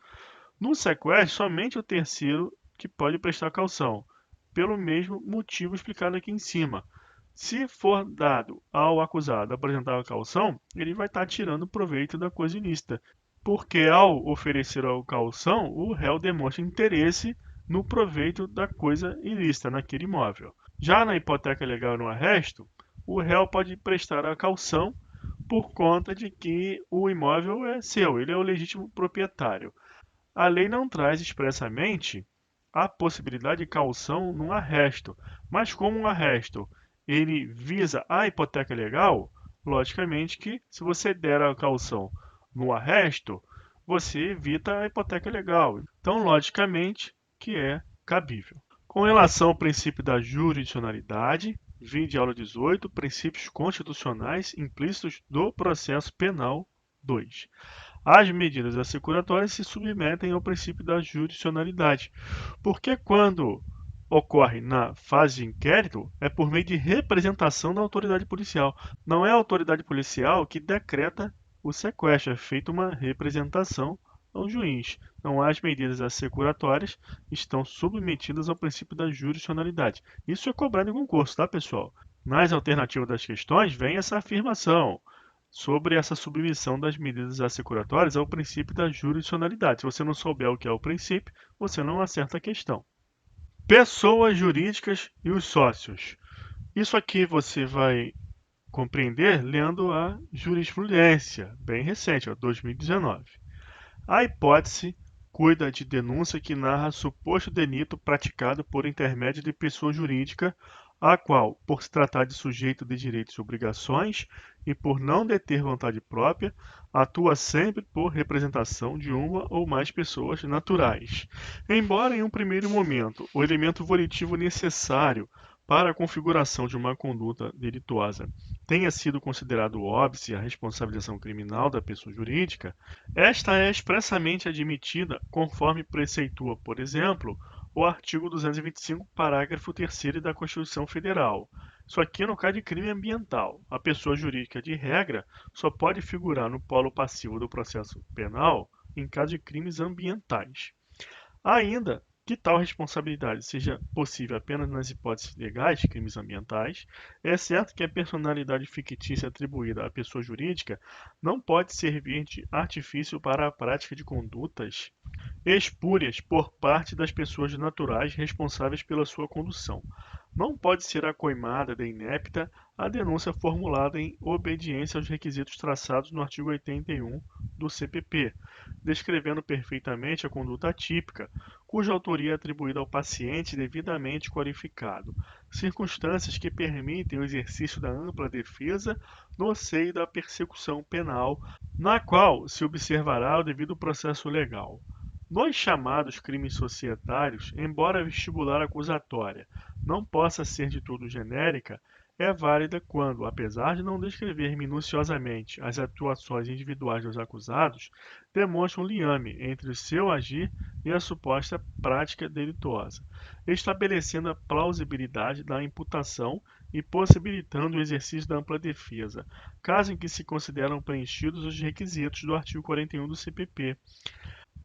No sequestro, somente o terceiro que pode prestar caução, pelo mesmo motivo explicado aqui em cima. Se for dado ao acusado apresentar a caução, ele vai estar tirando proveito da coisa ilícita, porque ao oferecer a caução, o réu demonstra interesse no proveito da coisa ilícita, naquele imóvel. Já na hipoteca legal no arresto, o réu pode prestar a caução por conta de que o imóvel é seu, ele é o legítimo proprietário. A lei não traz expressamente a possibilidade de caução num arresto, mas como um arresto ele visa a hipoteca legal, logicamente que se você der a caução no arresto, você evita a hipoteca legal. Então, logicamente que é cabível. Com relação ao princípio da jurisdicionalidade, vide aula 18, princípios constitucionais implícitos do processo penal 2. As medidas assecuratórias se submetem ao princípio da jurisdicionalidade, porque quando ocorre na fase de inquérito, é por meio de representação da autoridade policial. Não é a autoridade policial que decreta o sequestro, é feita uma representação ao juiz. Então, as medidas assecuratórias estão submetidas ao princípio da jurisdicionalidade. Isso é cobrado em concurso, tá, pessoal? Nas alternativas das questões, vem essa afirmação sobre essa submissão das medidas assecuratórias ao princípio da jurisdicionalidade. Se você não souber o que é o princípio, você não acerta a questão. Pessoas jurídicas e os sócios. Isso aqui você vai compreender lendo a jurisprudência, bem recente, 2019. A hipótese cuida de denúncia que narra suposto delito praticado por intermédio de pessoa jurídica, a qual, por se tratar de sujeito de direitos e obrigações e por não deter vontade própria, atua sempre por representação de uma ou mais pessoas naturais. Embora, em um primeiro momento, o elemento volitivo necessário para a configuração de uma conduta delituosa tenha sido considerado óbice a responsabilização criminal da pessoa jurídica, esta é expressamente admitida conforme preceitua, por exemplo, o artigo 225, parágrafo 3º da Constituição Federal. Isso aqui no caso de crime ambiental. A pessoa jurídica, de regra, só pode figurar no polo passivo do processo penal em caso de crimes ambientais. Ainda que tal responsabilidade seja possível apenas nas hipóteses legais de crimes ambientais, é certo que a personalidade fictícia atribuída à pessoa jurídica não pode servir de artifício para a prática de condutas espúrias por parte das pessoas naturais responsáveis pela sua condução. Não pode ser acoimada de inepta a denúncia formulada em obediência aos requisitos traçados no artigo 81 do CPP, descrevendo perfeitamente a conduta atípica, cuja autoria é atribuída ao paciente devidamente qualificado, circunstâncias que permitem o exercício da ampla defesa no seio da persecução penal, na qual se observará o devido processo legal. Nos chamados crimes societários, embora a vestibular acusatória não possa ser de todo genérica, é válida quando, apesar de não descrever minuciosamente as atuações individuais dos acusados, demonstra um liame entre o seu agir e a suposta prática delituosa, estabelecendo a plausibilidade da imputação e possibilitando o exercício da ampla defesa, caso em que se consideram preenchidos os requisitos do artigo 41 do CPP.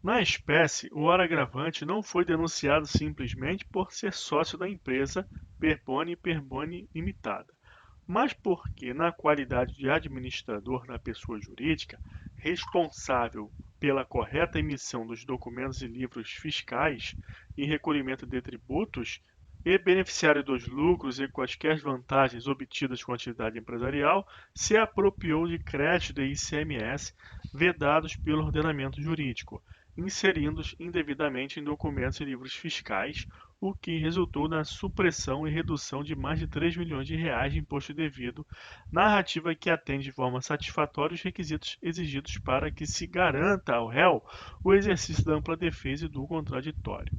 Na espécie, o agravante não foi denunciado simplesmente por ser sócio da empresa Perboni Limitada, mas porque, na qualidade de administrador da pessoa jurídica, responsável pela correta emissão dos documentos e livros fiscais e recolhimento de tributos, e beneficiário dos lucros e quaisquer vantagens obtidas com a atividade empresarial, se apropriou de créditos de ICMS vedados pelo ordenamento jurídico, inserindo-os indevidamente em documentos e livros fiscais, o que resultou na supressão e redução de mais de 3 milhões de reais de imposto devido, narrativa que atende de forma satisfatória os requisitos exigidos para que se garanta ao réu o exercício da ampla defesa e do contraditório.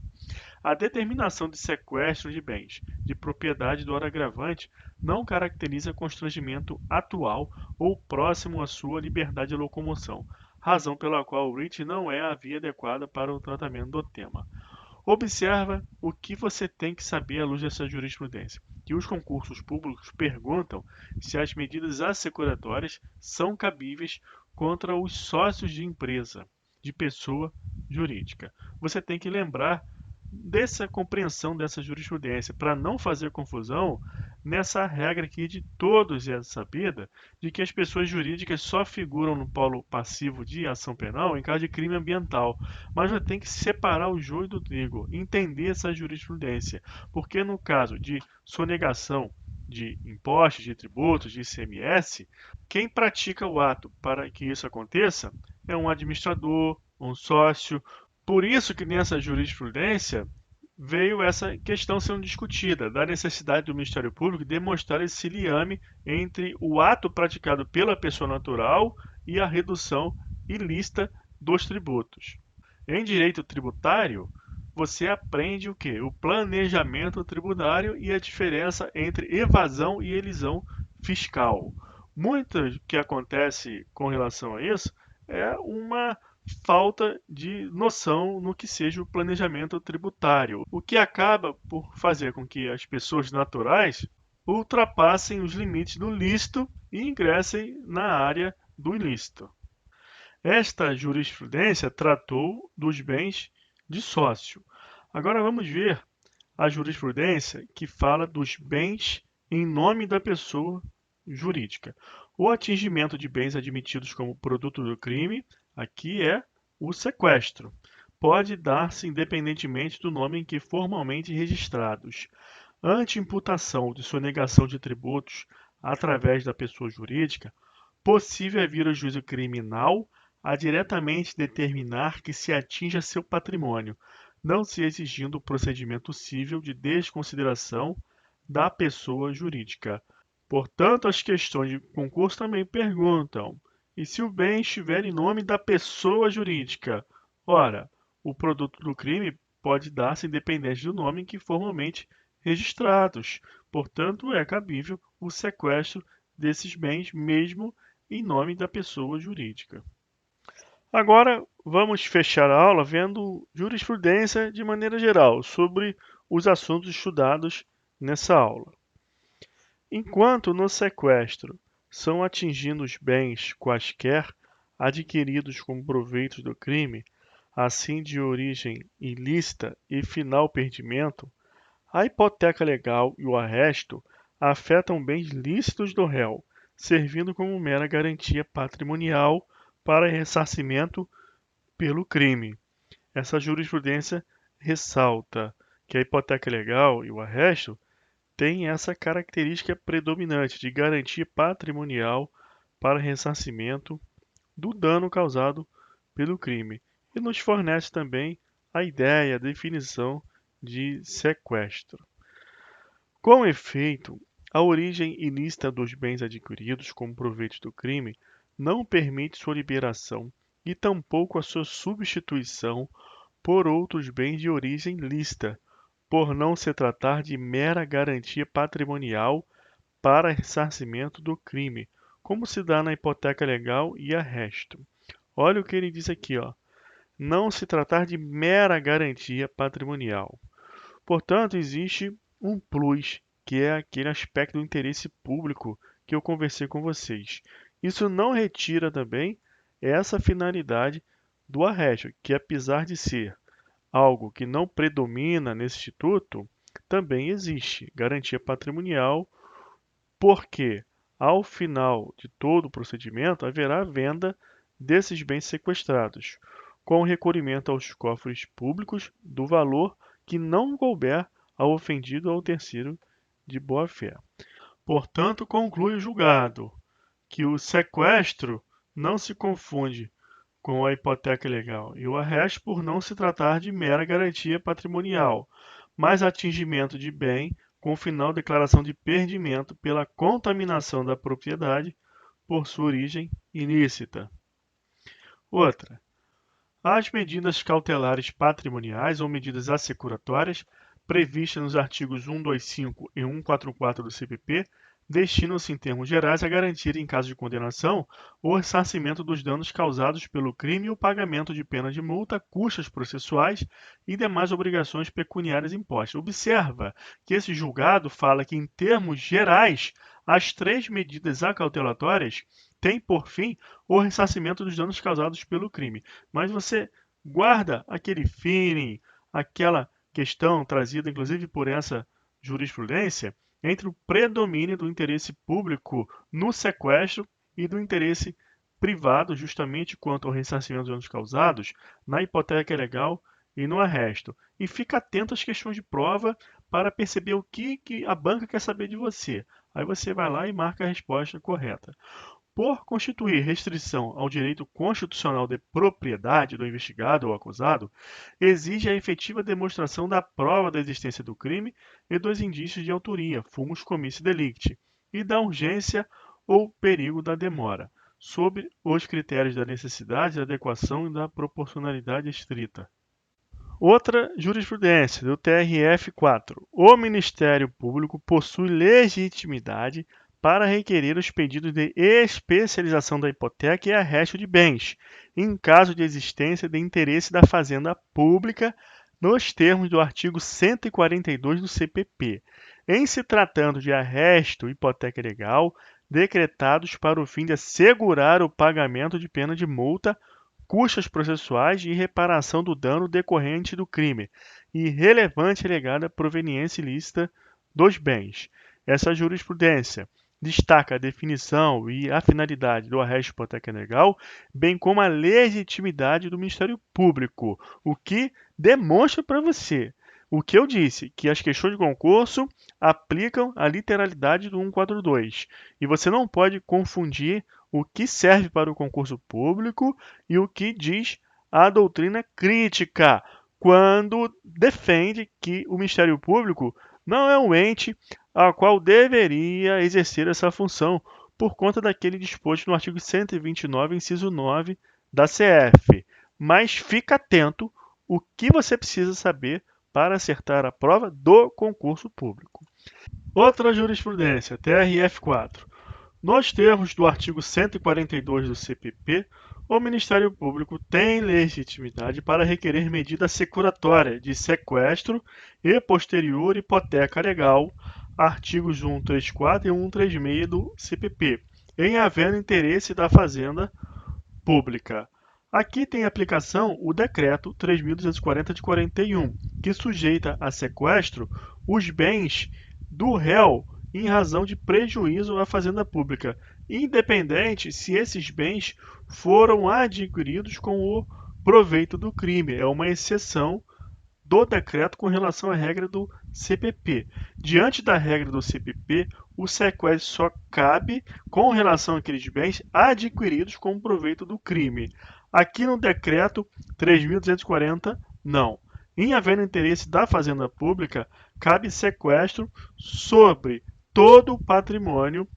A determinação de sequestro de bens de propriedade do agravante não caracteriza constrangimento atual ou próximo à sua liberdade de locomoção, razão pela qual o writ não é a via adequada para o tratamento do tema. Observa o que você tem que saber à luz dessa jurisprudência, que os concursos públicos perguntam se as medidas assecuratórias são cabíveis contra os sócios de empresa, de pessoa jurídica. Você tem que lembrar dessa compreensão dessa jurisprudência, para não fazer confusão nessa regra aqui de todos é sabida, de que as pessoas jurídicas só figuram no polo passivo de ação penal em caso de crime ambiental. Mas tem que separar o joio do trigo, entender essa jurisprudência, porque no caso de sonegação de impostos, de tributos, de ICMS, quem pratica o ato para que isso aconteça é um administrador, um sócio. Por isso que nessa jurisprudência veio essa questão sendo discutida, da necessidade do Ministério Público demonstrar esse liame entre o ato praticado pela pessoa natural e a redução ilícita dos tributos. Em direito tributário, você aprende o quê? O planejamento tributário e a diferença entre evasão e elisão fiscal. Muito que acontece com relação a isso é uma falta de noção no que seja o planejamento tributário, o que acaba por fazer com que as pessoas naturais ultrapassem os limites do lícito e ingressem na área do ilícito. Esta jurisprudência tratou dos bens de sócio. Agora vamos ver a jurisprudência que fala dos bens em nome da pessoa jurídica. O atingimento de bens admitidos como produto do crime, aqui é o sequestro. Pode dar-se independentemente do nome em que formalmente registrados. Ante imputação de sonegação de tributos através da pessoa jurídica, possível é vir ao juízo criminal a diretamente determinar que se atinja seu patrimônio, não se exigindo o procedimento cível de desconsideração da pessoa jurídica. Portanto, as questões de concurso também perguntam: e se o bem estiver em nome da pessoa jurídica? Ora, o produto do crime pode dar-se independente do nome em que formalmente registrados. Portanto, é cabível o sequestro desses bens, mesmo em nome da pessoa jurídica. Agora, vamos fechar a aula vendo jurisprudência de maneira geral sobre os assuntos estudados nessa aula. Enquanto no sequestro são atingidos bens quaisquer adquiridos com proveitos do crime, assim de origem ilícita e final perdimento, a hipoteca legal e o arresto afetam bens lícitos do réu, servindo como mera garantia patrimonial para ressarcimento pelo crime. Essa jurisprudência ressalta que a hipoteca legal e o arresto têm essa característica predominante de garantia patrimonial para ressarcimento do dano causado pelo crime e nos fornece também a ideia, a definição de sequestro. Com efeito, a origem ilícita dos bens adquiridos como proveito do crime não permite sua liberação e tampouco a sua substituição por outros bens de origem lícita, por não se tratar de mera garantia patrimonial para ressarcimento do crime, como se dá na hipoteca legal e arresto. Olha o que ele diz aqui, ó. Não se tratar de mera garantia patrimonial. Portanto, existe um plus, que é aquele aspecto do interesse público que eu conversei com vocês. Isso não retira também essa finalidade do arresto, que apesar de ser algo que não predomina nesse instituto, também existe garantia patrimonial, porque ao final de todo o procedimento haverá venda desses bens sequestrados, com recolhimento aos cofres públicos do valor que não couber ao ofendido ou ao terceiro de boa-fé. Portanto, conclui o julgado que o sequestro não se confunde com a hipoteca legal e o arresto por não se tratar de mera garantia patrimonial, mas atingimento de bem com final declaração de perdimento pela contaminação da propriedade por sua origem ilícita. Outra. As medidas cautelares patrimoniais ou medidas assecuratórias previstas nos artigos 125 e 144 do CPP destinam-se, em termos gerais, a garantir, em caso de condenação, o ressarcimento dos danos causados pelo crime e o pagamento de pena de multa, custas processuais e demais obrigações pecuniárias impostas. Observa que esse julgado fala que, em termos gerais, as três medidas acautelatórias têm por fim o ressarcimento dos danos causados pelo crime. Mas você guarda aquele feeling, aquela questão trazida inclusive por essa jurisprudência, entre o predomínio do interesse público no sequestro e do interesse privado, justamente quanto ao ressarcimento dos danos causados, na hipoteca legal e no arresto. E fica atento às questões de prova para perceber o que a banca quer saber de você. Aí você vai lá e marca a resposta correta. por constituir restrição ao direito constitucional de propriedade do investigado ou acusado, exige a efetiva demonstração da prova da existência do crime e dos indícios de autoria, fumus commissi delicti, e da urgência ou perigo da demora, sob os critérios da necessidade, da adequação e da proporcionalidade estrita. Outra jurisprudência, do TRF4. O Ministério Público possui legitimidade para requerer os pedidos de especialização da hipoteca e arresto de bens, em caso de existência de interesse da Fazenda Pública, nos termos do artigo 142 do CPP, em se tratando de arresto e hipoteca legal, decretados para o fim de assegurar o pagamento de pena de multa, custas processuais e reparação do dano decorrente do crime e relevante alegada proveniência ilícita dos bens. Essa jurisprudência destaca a definição e a finalidade do arresto hipoteca legal, bem como a legitimidade do Ministério Público, o que demonstra para você o que eu disse, que as questões de concurso aplicam a literalidade do 142, e você não pode confundir o que serve para o concurso público e o que diz a doutrina crítica, quando defende que o Ministério Público não é um ente a qual deveria exercer essa função, por conta daquele disposto no artigo 129, inciso 9 da CF. Mas fica atento o que você precisa saber para acertar a prova do concurso público. Outra jurisprudência, TRF4. Nos termos do artigo 142 do CPP, o Ministério Público tem legitimidade para requerer medida securatória de sequestro e posterior hipoteca legal, artigos 134 e 136 do CPP, em havendo interesse da Fazenda Pública. Aqui tem aplicação o Decreto 3.240 de 41, que sujeita a sequestro os bens do réu em razão de prejuízo à Fazenda Pública, independente se esses bens foram adquiridos com o proveito do crime. É uma exceção do decreto com relação à regra do CPP. Diante da regra do CPP, o sequestro só cabe com relação àqueles bens adquiridos com o proveito do crime. Aqui no decreto 3.240, não. Em havendo interesse da Fazenda Pública, cabe sequestro sobre todo o patrimônio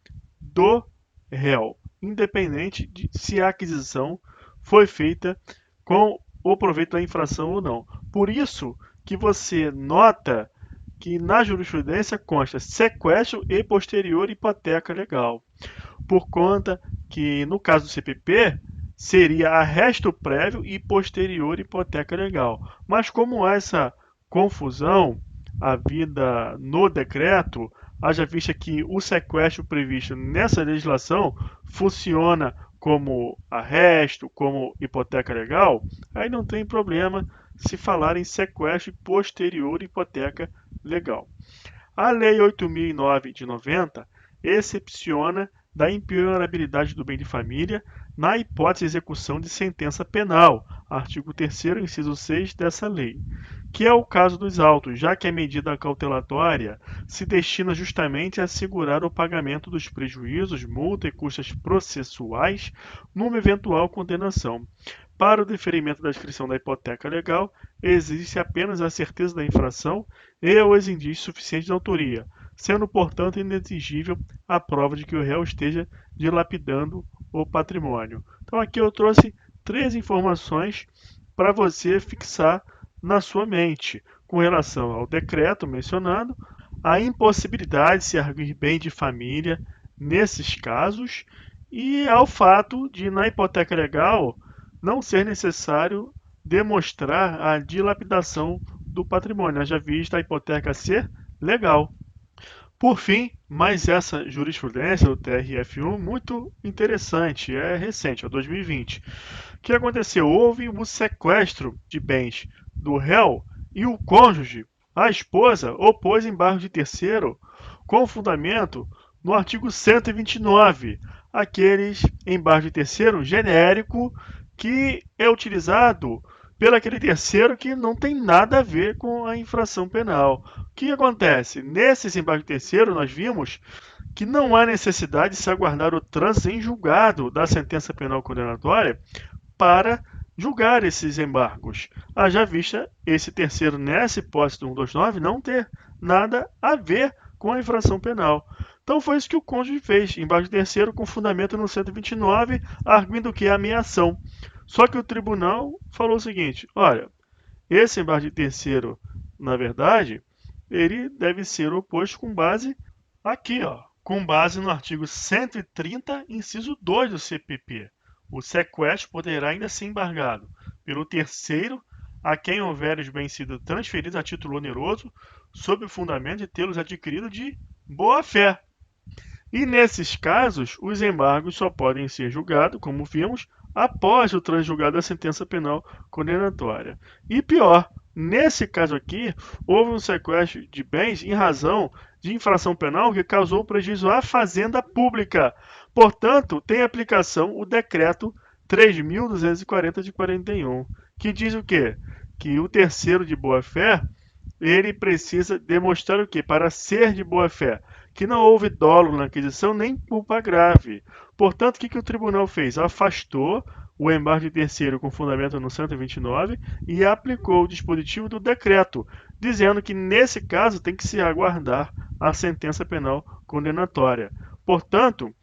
do réu, independente de se a aquisição foi feita com o proveito da infração ou não. Por isso que você nota que na jurisprudência consta sequestro e posterior hipoteca legal, por conta que no caso do CPP seria arresto prévio e posterior hipoteca legal. Mas como há essa confusão havida no decreto, haja vista que o sequestro previsto nessa legislação funciona como arresto, como hipoteca legal, aí não tem problema se falar em sequestro e posterior hipoteca legal. A Lei 8.009 de 90 excepciona da impenhorabilidade do bem de família na hipótese de execução de sentença penal, artigo 3º, inciso 6 dessa lei, que é o caso dos autos, já que a medida cautelatória se destina justamente a assegurar o pagamento dos prejuízos, multa e custas processuais numa eventual condenação. Para o deferimento da inscrição da hipoteca legal, existe apenas a certeza da infração e os indícios suficientes de autoria, sendo, portanto, inexigível a prova de que o réu esteja dilapidando o patrimônio. Então aqui eu trouxe 3 informações para você fixar na sua mente, com relação ao decreto mencionado, a impossibilidade de se arguir bem de família nesses casos e ao fato de, na hipoteca legal, não ser necessário demonstrar a dilapidação do patrimônio, haja vista a hipoteca ser legal. Por fim, mais essa jurisprudência do TRF1 muito interessante, é recente, é 2020. O que aconteceu? Houve um sequestro de bens do réu e o cônjuge, a esposa, opôs embargo de terceiro com fundamento no artigo 129, aqueles embargo de terceiro genérico que é utilizado pelo aquele terceiro que não tem nada a ver com a infração penal. O que acontece? Nesse embargo de terceiro, nós vimos que não há necessidade de se aguardar o trânsito em julgado da sentença penal condenatória para julgar esses embargos. Haja vista esse terceiro, nessa hipótese do 129, não ter nada a ver com a infração penal. Então foi isso que o cônjuge fez, embargo de terceiro com fundamento no 129, arguindo que é ameação. Só que o tribunal falou o seguinte, olha, esse embargo de terceiro, na verdade, ele deve ser oposto com base aqui, ó, com base no artigo 130, inciso 2 do CPP. O sequestro poderá ainda ser embargado pelo terceiro a quem houver os bens sido transferidos a título oneroso, sob o fundamento de tê-los adquirido de boa-fé. E nesses casos, os embargos só podem ser julgados, como vimos, após o transjulgado da sentença penal condenatória. E pior, nesse caso aqui, houve um sequestro de bens em razão de infração penal que causou prejuízo à fazenda pública. Portanto, tem aplicação o decreto 3.240 de 41, que diz o quê? Que o terceiro de boa-fé, ele precisa demonstrar o quê? Para ser de boa-fé, que não houve dolo na aquisição nem culpa grave. Portanto, o que o tribunal fez? Afastou o embargo de terceiro com fundamento no 129 e aplicou o dispositivo do decreto, dizendo que nesse caso tem que se aguardar a sentença penal condenatória. Portanto,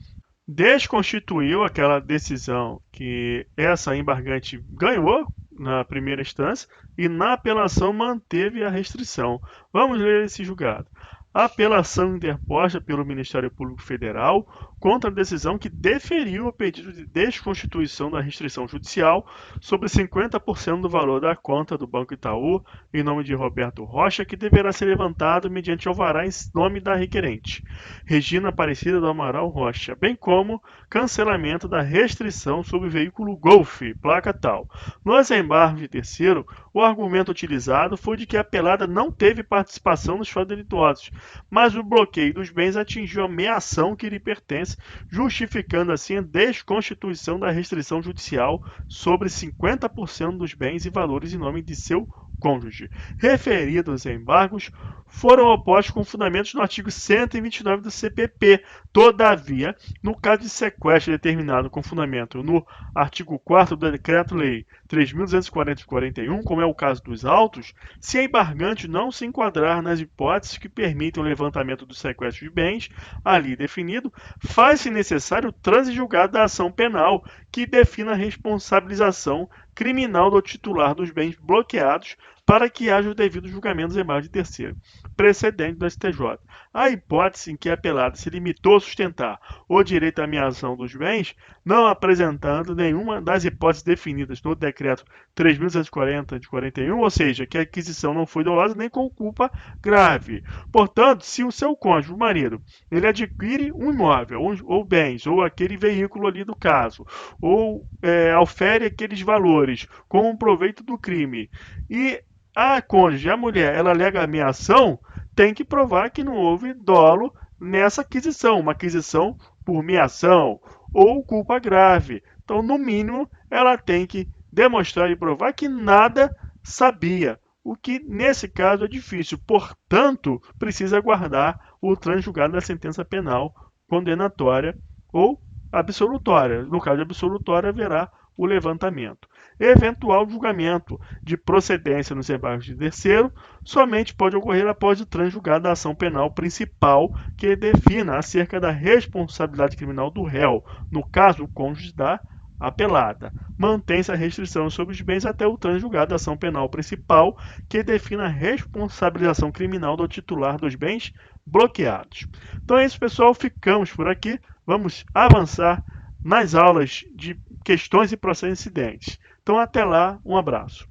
desconstituiu aquela decisão que essa embargante ganhou na primeira instância e na apelação manteve a restrição. Vamos ler esse julgado. A apelação interposta pelo Ministério Público Federal contra a decisão que deferiu o pedido de desconstituição da restrição judicial sobre 50% do valor da conta do Banco Itaú, em nome de Roberto Rocha, que deverá ser levantado mediante alvará em nome da requerente, Regina Aparecida do Amaral Rocha, bem como cancelamento da restrição sobre o veículo Golf, placa tal. Nos embargos de terceiro, o argumento utilizado foi de que a apelada não teve participação nos fatos delituosos, mas o bloqueio dos bens atingiu a meação que lhe pertence, justificando assim a desconstituição da restrição judicial sobre 50% dos bens e valores em nome de seu cônjuge. Referidos embargos foram opostos com fundamentos no artigo 129 do CPP. Todavia, no caso de sequestro determinado com fundamento no artigo 4º do Decreto-Lei 3.240 de 41, como é o caso dos autos, se a embargante não se enquadrar nas hipóteses que permitem o levantamento do sequestro de bens ali definido, faz-se necessário o trânsito julgado da ação penal que defina a responsabilização criminal do titular dos bens bloqueados para que haja o devido julgamento dos embargos de terceiro, precedente do STJ. A hipótese em que a apelada se limitou a sustentar o direito à ameação dos bens, não apresentando nenhuma das hipóteses definidas no Decreto 3.240 de 41, ou seja, que a aquisição não foi dolosa nem com culpa grave. Portanto, se o seu cônjuge, o marido, ele adquire um imóvel ou bens, ou aquele veículo ali do caso, ou aufere aqueles valores com o proveito do crime, e a cônjuge, a mulher, ela alega ameação, tem que provar que não houve dolo nessa aquisição, uma aquisição por meação ou culpa grave. Então, no mínimo, ela tem que demonstrar e provar que nada sabia, o que nesse caso é difícil. Portanto, precisa aguardar o transjulgado da sentença penal condenatória ou absolutória. No caso de absolutória, haverá o levantamento. Eventual julgamento de procedência nos embargos de terceiro somente pode ocorrer após o transjulgado da ação penal principal que defina acerca da responsabilidade criminal do réu, no caso, o cônjuge da apelada. Mantém-se a restrição sobre os bens até o transjulgado da ação penal principal que defina a responsabilização criminal do titular dos bens bloqueados. Então é isso, pessoal. Ficamos por aqui. Vamos avançar nas aulas de questões e processos incidentes. Então, até lá, um abraço.